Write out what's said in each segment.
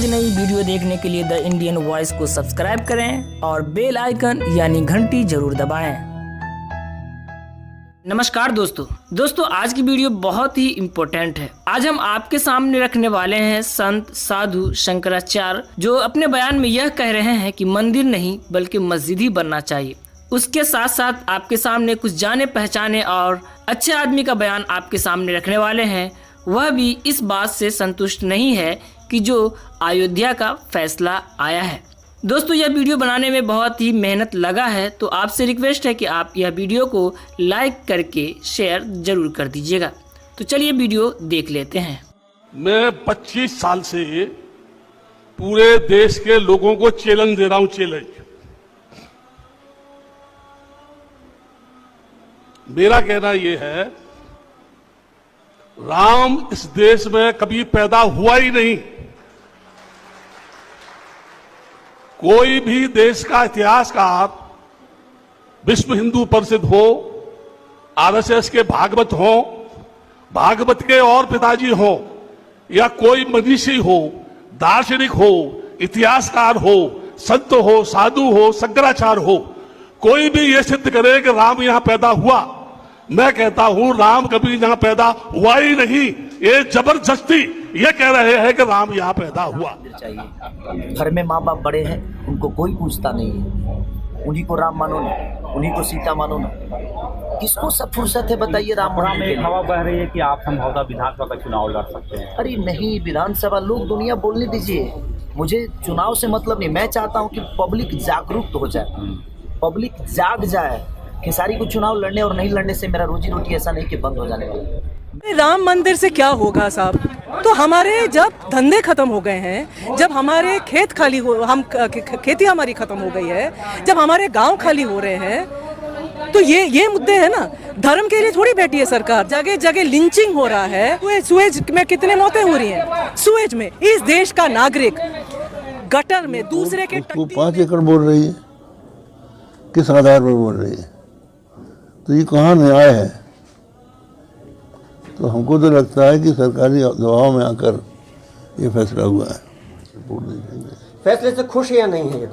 रोज नई वीडियो देखने के लिए द इंडियन वॉइस को सब्सक्राइब करें और बेल आइकन यानी घंटी जरूर दबाएं। नमस्कार दोस्तों आज की वीडियो बहुत ही इम्पोर्टेंट है। आज हम आपके सामने रखने वाले हैं संत साधु शंकराचार्य, जो अपने बयान में यह कह रहे हैं कि मंदिर नहीं बल्कि मस्जिद ही बनना चाहिए। उसके साथ साथ आपके सामने कुछ जाने पहचाने और अच्छे आदमी का बयान आपके सामने रखने वाले हैं। वह भी इस बात से संतुष्ट नहीं है कि जो अयोध्या का फैसला आया है। दोस्तों यह वीडियो बनाने में बहुत ही मेहनत लगा है, तो आपसे रिक्वेस्ट है कि आप यह वीडियो को लाइक करके शेयर जरूर कर दीजिएगा। तो चलिए वीडियो देख लेते हैं। मैं 25 साल से पूरे देश के लोगों को चैलेंज दे रहा हूं। चैलेंज मेरा कहना यह है, राम इस देश में कभी पैदा हुआ ही नहीं। कोई भी देश का इतिहासकार, विश्व हिंदू परिषद हो, आरएसएस के भागवत हो, भागवत के और पिताजी हो, या कोई मनीषी हो, दार्शनिक हो, इतिहासकार हो, संत हो, साधु हो, शंकराचार्य हो, कोई भी ये सिद्ध करे कि राम यहां पैदा हुआ, मैं कहता हूं राम कभी यहां पैदा हुआ ही नहीं। ये जबरदस्ती ये कह रहे हैं कि राम यहां पैदा हुआ। चाहिए घर में माँ बाप बड़े हैं, उनको कोई पूछता नहीं है। उन्हीं को राम मानो ना, उन्हीं को सीता मानो ना। किसको सब फुर्सत है बताइए राम में एक हवा बह रही है कि आप संभवतः विधानसभा का चुनाव लड़ सकते हैं। अरे नहीं, विधानसभा लोग दुनिया बोलने दीजिए, मुझे चुनाव से मतलब नहीं। मैं चाहता हूँ कि पब्लिक जागरूक हो जाए, पब्लिक जाग जाए। खेसारी को चुनाव लड़ने और नहीं लड़ने से मेरा रोजी रोटी ऐसा नहीं कि बंद हो जाने वाला। राम मंदिर से क्या होगा साहब? तो हमारे जब धंधे खत्म हो गए हैं, जब हमारे खेत खाली हो, खेती हमारी खत्म हो गई है, जब हमारे गांव खाली हो रहे हैं, तो ये मुद्दे हैं ना। धर्म के लिए थोड़ी बैठी है सरकार। जगह जगह लिंचिंग हो रहा है। सुएज में कितने मौतें हो रही हैं? सुएज में इस देश का नागरिक गटर में दूसरे के 5 एकड़ बोल रही है, किस आधार पर बोल रही है? तो ये कहाँ न्याय है? तो हमको तो लगता है कि सरकारी दबाव में आकर ये फैसला हुआ है। फैसले से खुश है या नहीं है?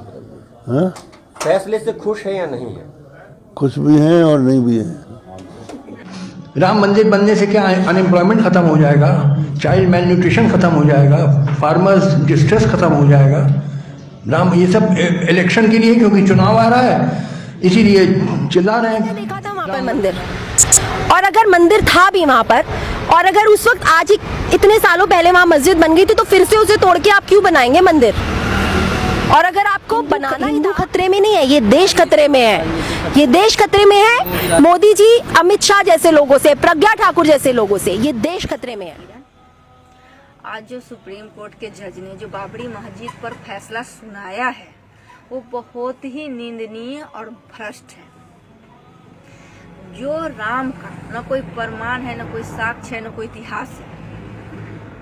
हाँ? फैसले से खुश है या नहीं है? खुश भी हैं और नहीं भी हैं। राम मंदिर बनने से क्या अनएम्प्लॉयमेंट खत्म हो जाएगा, चाइल्ड मेल न्यूट्रिशन खत्म हो जाएगा, फार्मर्स डिस्ट्रेस खत्म हो जाएगा। राम ये सब इलेक्शन के लिए, क्योंकि चुनाव आ रहा है इसीलिए चिल्ला रहे हैं। देखा था वहाँ पर मंदिर, और अगर मंदिर था भी वहाँ पर, और अगर उस वक्त आज ही इतने सालों पहले वहाँ मस्जिद बन गई थी, तो फिर से उसे तोड़ के आप क्यों बनाएंगे मंदिर? और अगर आपको बनाना, हिंदू खतरे में नहीं है, ये देश खतरे में है। ये देश खतरे में है मोदी जी, अमित शाह जैसे लोगों से, प्रज्ञा ठाकुर जैसे लोगों से। ये देश खतरे में है। आज जो सुप्रीम कोर्ट के जज ने जो बाबरी मस्जिद पर फैसला सुनाया है, वो बहुत ही निंदनीय और भ्रष्ट है। जो राम का न कोई प्रमाण है, न कोई साक्ष्य है, न कोई इतिहास है,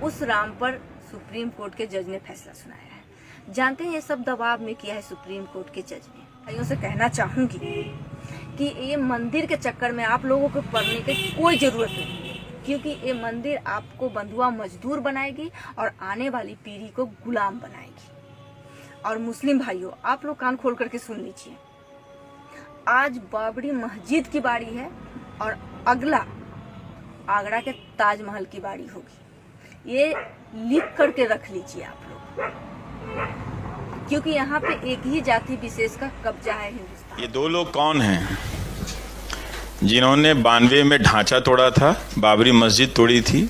उस राम पर सुप्रीम कोर्ट के जज ने फैसला सुनाया है। जानते हैं ये सब दबाव में किया है सुप्रीम कोर्ट के जज ने। भाइयों से कहना चाहूंगी कि ये मंदिर के चक्कर में आप लोगों को पड़ने की कोई जरूरत नहीं, क्योंकि ये मंदिर आपको बंधुआ मजदूर बनाएगी और आने वाली पीढ़ी को गुलाम बनाएगी। और मुस्लिम भाइयों, आप लोग कान खोल करके सुन लीजिए, आज बाबरी मस्जिद की बारी है और अगला आगरा के ताजमहल की बारी होगी। ये लिख करके रख लीजिए आप लोग, क्योंकि यहाँ पे एक ही जाति विशेष का कब्जा है हिंदुस्तान। ये 2 लोग कौन हैं जिन्होंने 92 में ढांचा तोड़ा था, बाबरी मस्जिद तोड़ी थी,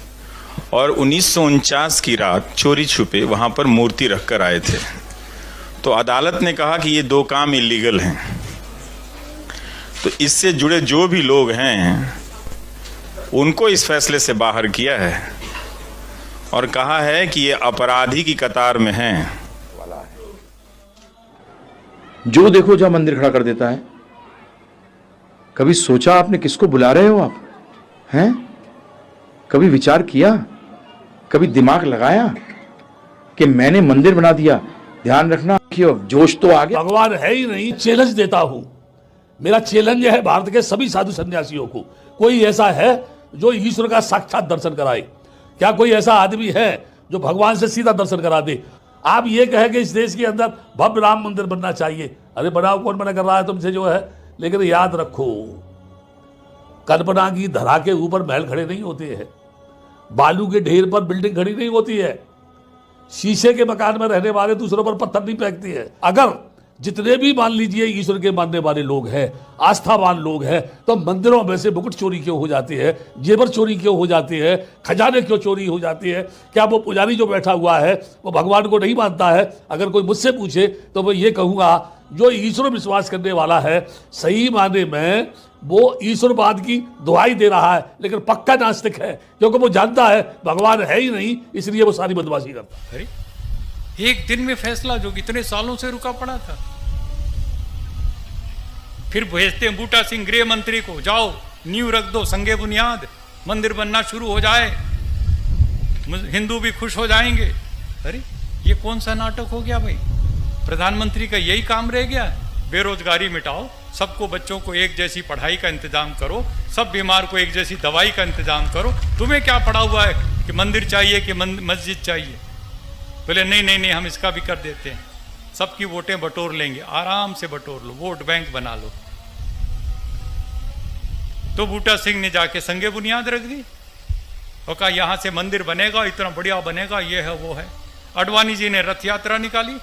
और 1949 की रात चोरी छुपे वहां पर मूर्ति रखकर आए थे। तो अदालत ने कहा कि ये 2 काम इलीगल हैं। तो इससे जुड़े जो भी लोग हैं उनको इस फैसले से बाहर किया है और कहा है कि ये अपराधी की कतार में हैं। जो देखो जहां मंदिर खड़ा कर देता है। कभी सोचा आपने किसको बुला रहे हो आप? हैं? कभी विचार किया, कभी दिमाग लगाया कि मैंने मंदिर बना दिया? ध्यान रखना कि जोश तो आ गया। भगवान है ही नहीं। चैलेंज देता हूं, मेरा चैलेंज है भारत के सभी साधु सन्यासियों को, कोई ऐसा है जो ईश्वर का साक्षात दर्शन कराए? क्या कोई ऐसा आदमी है जो भगवान से सीधा दर्शन करा दे? आप ये कहें कि इस देश के अंदर भव्य राम मंदिर बनना चाहिए, अरे बनाओ, कौन मना कर रहा है तुमसे जो है। लेकिन याद रखो, कल्पना की धरा के ऊपर महल खड़े नहीं होते हैं, बालू के ढेर पर बिल्डिंग खड़ी नहीं होती है, शीशे के मकान में रहने वाले दूसरों पर पत्थर नहीं फेंकते हैं। अगर जितने भी मान लीजिए ईश्वर के मानने वाले लोग हैं, आस्थावान लोग हैं, तो मंदिरों में से मुकुट चोरी क्यों हो जाते हैं, जेवर चोरी क्यों हो जाते हैं, खजाने क्यों चोरी हो जाते हैं? क्या वो पुजारी जो बैठा हुआ है वो भगवान को नहीं मानता है? अगर कोई मुझसे पूछे तो मैं ये कहूँगा, जो ईश्वर विश्वास करने वाला है सही माने में वो ईश्वरवाद की दुहाई दे रहा है, लेकिन पक्का नास्तिक है, क्योंकि वो जानता है भगवान है ही नहीं, इसलिए वो सारी बदमाशी करता है। एक दिन में फैसला जो इतने सालों से रुका पड़ा था, फिर भेजते हैं बूटा सिंह गृह मंत्री को, जाओ नींव रख दो, संगे बुनियाद, मंदिर बनना शुरू हो जाए, हिंदू भी खुश हो जाएंगे। अरे ये कौन सा नाटक हो गया भाई? प्रधानमंत्री का यही काम रह गया? बेरोजगारी मिटाओ, सबको बच्चों को एक जैसी पढ़ाई का इंतजाम करो, सब बीमार को एक जैसी दवाई का इंतजाम करो। तुम्हें क्या पड़ा हुआ है कि मंदिर चाहिए कि मस्जिद चाहिए? बोले नहीं नहीं नहीं, हम इसका भी कर देते हैं, सबकी वोटें बटोर लेंगे, आराम से बटोर लो, वोट बैंक बना लो। तो बूटा सिंह ने जाके संगे बुनियाद रख दी और कहा यहां से मंदिर बनेगा, इतना बढ़िया बनेगा, ये है वो है। अडवाणी जी ने रथ यात्रा निकाली,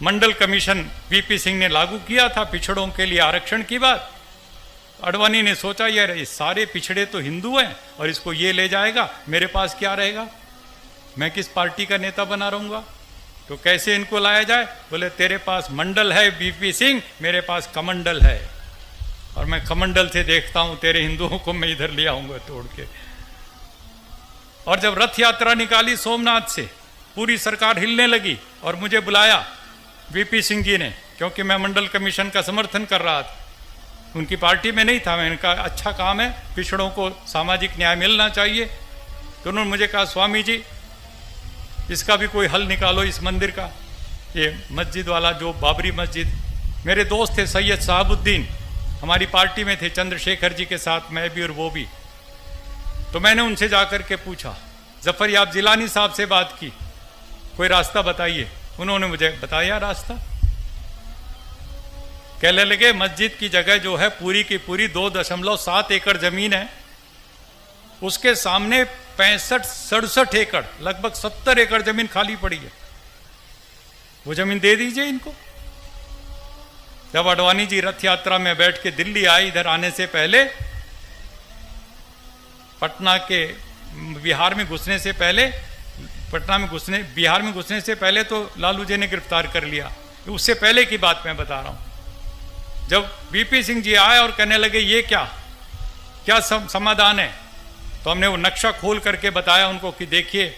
मंडल कमीशन वीपी सिंह ने लागू किया था पिछड़ों के लिए आरक्षण की बात। अडवाणी ने सोचा यार ये सारे पिछड़े तो हिंदू हैं और इसको ये ले जाएगा, मेरे पास क्या रहेगा, मैं किस पार्टी का नेता बना रहूंगा, तो कैसे इनको लाया जाए? बोले तेरे पास मंडल है वीपी सिंह, मेरे पास कमंडल है, और मैं कमंडल से देखता हूं तेरे हिंदुओं को मैं इधर ले आऊंगा तोड़ के। और जब रथ यात्रा निकाली सोमनाथ से, पूरी सरकार हिलने लगी और मुझे बुलाया वीपी सिंह जी ने, क्योंकि मैं मंडल कमीशन का समर्थन कर रहा था, उनकी पार्टी में नहीं था। मैंने कहा अच्छा काम है, पिछड़ों को सामाजिक न्याय मिलना चाहिए। तो उन्होंने मुझे कहा स्वामी जी इसका भी कोई हल निकालो, इस मंदिर का, ये मस्जिद वाला जो बाबरी मस्जिद। मेरे दोस्त थे सैयद साहबुद्दीन, हमारी पार्टी में थे, चंद्रशेखर जी के साथ मैं भी और वो भी। तो मैंने उनसे जाकर के पूछा, जफर याब जिलानी साहब से बात की, कोई रास्ता बताइए। उन्होंने मुझे बताया रास्ता, कहने लगे मस्जिद की जगह जो है पूरी की पूरी 2.7 एकड़ जमीन है, उसके सामने 65-67 एकड़, लगभग 70 एकड़ जमीन खाली पड़ी है, वो जमीन दे दीजिए इनको। जब अडवाणी जी रथ यात्रा में बैठ के दिल्ली आए, इधर आने से पहले पटना के बिहार में घुसने से पहले, बिहार में घुसने से पहले तो लालू जी ने गिरफ्तार कर लिया, उससे पहले की बात मैं बता रहा हूं। जब वीपी सिंह जी आए और कहने लगे ये क्या समाधान है, तो हमने वो नक्शा खोल करके बताया उनको कि देखिए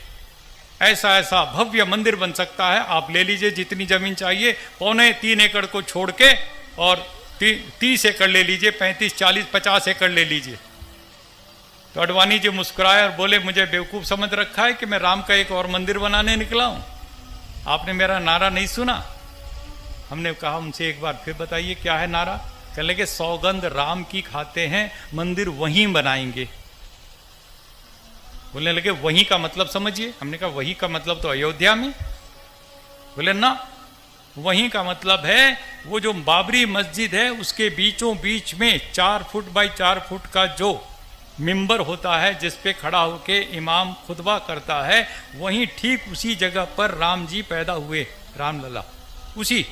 ऐसा ऐसा भव्य मंदिर बन सकता है, आप ले लीजिए जितनी जमीन चाहिए, 3.25 एकड़ को छोड़ के, और 30 एकड़ ले लीजिए, 35, 40, 50 एकड़ ले लीजिए। तो अडवाणी जी मुस्कुराए और बोले मुझे बेवकूफ़ समझ रखा है कि मैं राम का एक और मंदिर बनाने निकला हूं, आपने मेरा नारा नहीं सुना? हमने कहा उनसे एक बार फिर बताइए क्या है नारा? कह लगे सौगंध राम की खाते हैं, मंदिर वहीं बनाएंगे। बोलने लगे वहीं का मतलब समझिए। हमने कहा वहीं का मतलब तो अयोध्या में। बोले ना, वहीं का मतलब है वो जो बाबरी मस्जिद है उसके बीचों बीच में 4 फुट बाई 4 फुट का जो मिंबर होता है जिस पे खड़ा होके इमाम खुतबा करता है, वहीं ठीक उसी जगह पर राम जी पैदा हुए, रामलला उसी।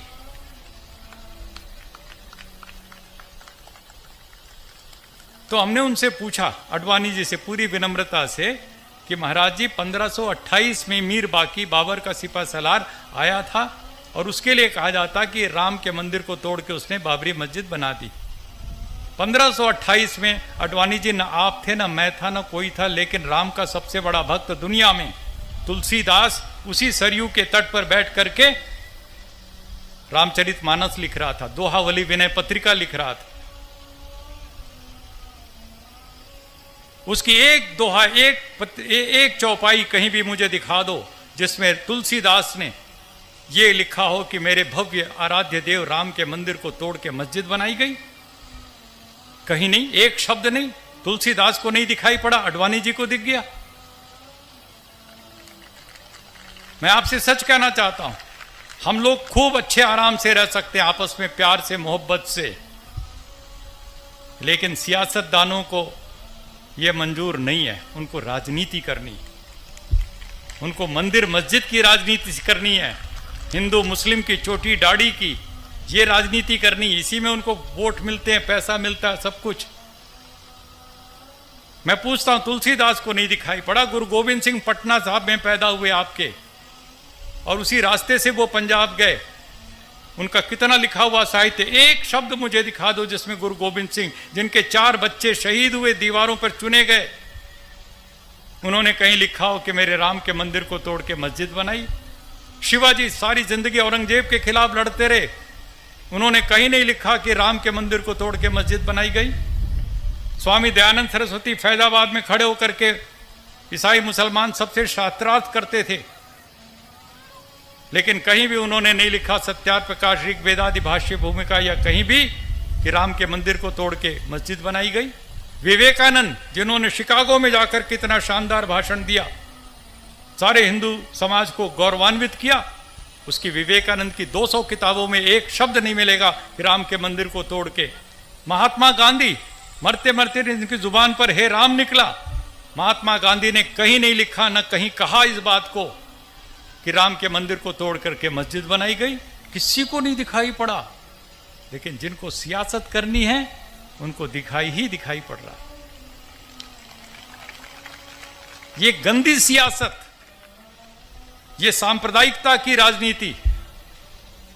तो हमने उनसे पूछा अडवाणी जी से पूरी विनम्रता से कि महाराज जी 1528 में मीर बाकी बाबर का सिपह सलार आया था और उसके लिए कहा जाता कि राम के मंदिर को तोड़ के उसने बाबरी मस्जिद बना दी। 1528 में अडवाणी जी, न आप थे न मैं था न कोई था, लेकिन राम का सबसे बड़ा भक्त दुनिया में तुलसीदास उसी सरयू के तट पर बैठ करके रामचरितमानस लिख रहा था, दोहावली विनय पत्रिका लिख रहा था। उसकी एक दोहा, एक चौपाई कहीं भी मुझे दिखा दो जिसमें तुलसीदास ने ये लिखा हो कि मेरे भव्य आराध्य देव राम के मंदिर को तोड़ के मस्जिद बनाई गई। कहीं नहीं, एक शब्द नहीं। तुलसीदास को नहीं दिखाई पड़ा, अडवाणी जी को दिख गया। मैं आपसे सच कहना चाहता हूं, हम लोग खूब अच्छे आराम से रह सकते हैं आपस में, प्यार से, मोहब्बत से, लेकिन सियासतदानों को यह मंजूर नहीं है। उनको राजनीति करनी, उनको मंदिर मस्जिद की राजनीति करनी है, हिंदू मुस्लिम की चोटी दाढ़ी की ये राजनीति करनी, इसी में उनको वोट मिलते हैं, पैसा मिलता है, सब कुछ। मैं पूछता हूं, तुलसीदास को नहीं दिखाई पड़ा? गुरु गोविंद सिंह पटना साहब में पैदा हुए आपके, और उसी रास्ते से वो पंजाब गए। उनका कितना लिखा हुआ साहित्य, एक शब्द मुझे दिखा दो जिसमें गुरु गोविंद सिंह, जिनके 4 बच्चे शहीद हुए, दीवारों पर चुने गए, उन्होंने कहीं लिखा हो कि मेरे राम के मंदिर को तोड़ के मस्जिद बनाई? शिवाजी सारी जिंदगी औरंगजेब के खिलाफ लड़ते रहे, उन्होंने कहीं नहीं लिखा कि राम के मंदिर को तोड़ के मस्जिद बनाई गई। स्वामी दयानंद सरस्वती फैजाबाद में खड़े होकर के ईसाई मुसलमान सबसे शास्त्रार्थ करते थे, लेकिन कहीं भी उन्होंने नहीं लिखा सत्यार प्रकाश ऋग वेदादि भाष्य भूमिका या कहीं भी कि राम के मंदिर को तोड़ के मस्जिद बनाई गई। विवेकानंद, जिन्होंने शिकागो में जाकर कितना शानदार भाषण दिया, सारे हिंदू समाज को गौरवान्वित किया, उसकी विवेकानंद की 200 किताबों में एक शब्द नहीं मिलेगा कि राम के मंदिर को तोड़ के। महात्मा गांधी, मरते मरते इनकी जुबान पर हे राम निकला, महात्मा गांधी ने कहीं नहीं लिखा, न कहीं कहा इस बात को कि राम के मंदिर को तोड़ करके मस्जिद बनाई गई, किसी को नहीं दिखाई पड़ा। लेकिन जिनको सियासत करनी है उनको दिखाई ही दिखाई पड़ रहा है। ये गंदी सियासत, ये सांप्रदायिकता की राजनीति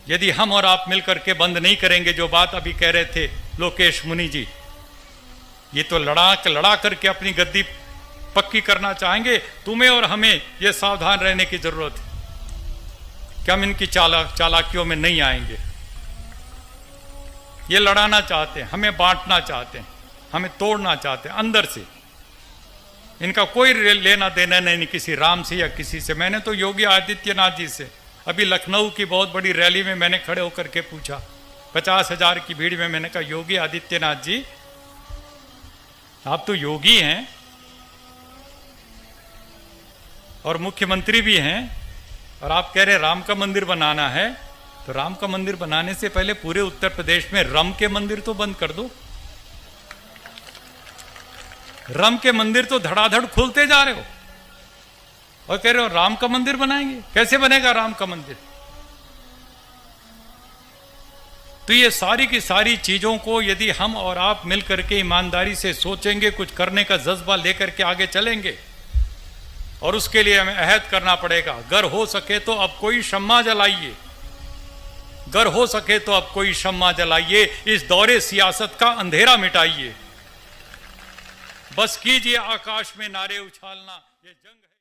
यदि हम और आप मिलकर के बंद नहीं करेंगे, जो बात अभी कह रहे थे लोकेश मुनि जी, ये तो लड़ा करके अपनी गद्दी पक्की करना चाहेंगे। तुम्हें और हमें ये सावधान रहने की जरूरत है कि हम इनकी चालाकियों में नहीं आएंगे। ये लड़ाना चाहते हैं, हमें बांटना चाहते हैं, हमें तोड़ना चाहते हैं अंदर से। इनका कोई लेना देना नहीं किसी राम से या किसी से। मैंने तो योगी आदित्यनाथ जी से अभी लखनऊ की बहुत बड़ी रैली में मैंने खड़े होकर के पूछा, 50,000 की भीड़ में, मैंने कहा योगी आदित्यनाथ जी, आप तो योगी हैं और मुख्यमंत्री भी हैं, और आप कह रहे राम का मंदिर बनाना है, तो राम का मंदिर बनाने से पहले पूरे उत्तर प्रदेश में रम के मंदिर तो बंद कर दो। रम के मंदिर तो धड़ाधड़ खुलते जा रहे हो और कह रहे हो राम का मंदिर बनाएंगे। कैसे बनेगा राम का मंदिर? तो ये सारी की सारी चीजों को यदि हम और आप मिलकर के ईमानदारी से सोचेंगे, कुछ करने का जज्बा लेकर के आगे चलेंगे, और उसके लिए हमें अहद करना पड़ेगा। अगर हो सके तो अब कोई शम्मा जलाइए, अगर हो सके तो अब कोई शम्मा जलाइए, इस दौरे सियासत का अंधेरा मिटाइए। बस कीजिए आकाश में नारे उछालना, ये जंग है।